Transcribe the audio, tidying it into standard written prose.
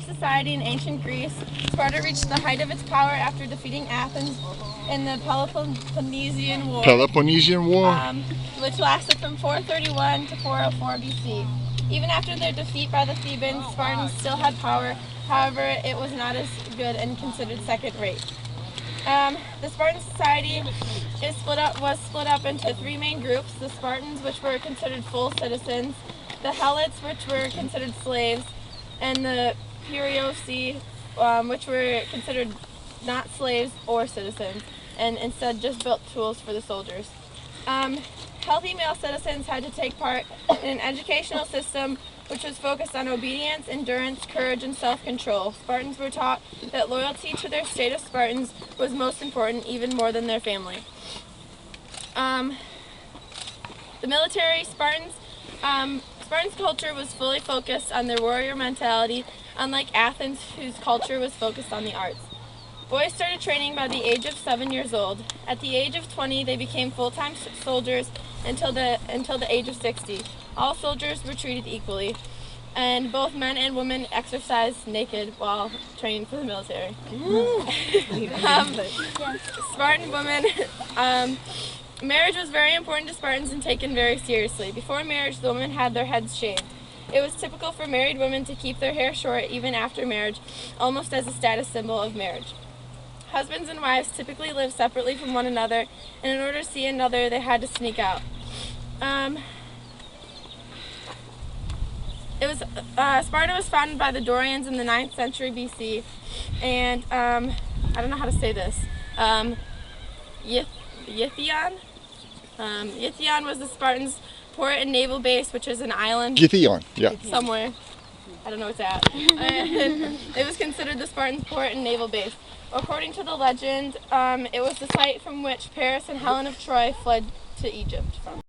Spartan society in ancient Greece, Sparta reached the height of its power after defeating Athens in the Peloponnesian War. Which lasted from 431 to 404 BC. Even after their defeat by the Thebans, Spartans still had power. However, it was not as good and considered second-rate. The Spartan society was split up into three main groups: the Spartans, which were considered full citizens; the Helots, which were considered slaves; and the Perioeci, which were considered not slaves or citizens, and instead just built tools for the soldiers. Healthy male citizens had to take part in an educational system which was focused on obedience, endurance, courage, and self-control. Spartans were taught that loyalty to their state of Spartans was most important, even more than their family. The military Spartans culture was fully focused on their warrior mentality, unlike Athens, whose culture was focused on the arts. Boys started training by the age of 7 years old. At the age of 20, they became full-time soldiers until the age of 60. All soldiers were treated equally, and both men and women exercised naked while training for the military. Spartan women. Marriage was very important to Spartans and taken very seriously. Before marriage, the women had their heads shaved. It was typical for married women to keep their hair short even after marriage, almost as a status symbol of marriage. Husbands and wives typically lived separately from one another, and in order to see another, they had to sneak out. Sparta was founded by the Dorians in the 9th century BC, and I don't know how to say this. Yithion was the Spartans' port and naval base, which is an island. Somewhere. I don't know where it's at. And it was considered the Spartans' port and naval base. According to the legend, it was the site from which Paris and Helen of Troy fled to Egypt from.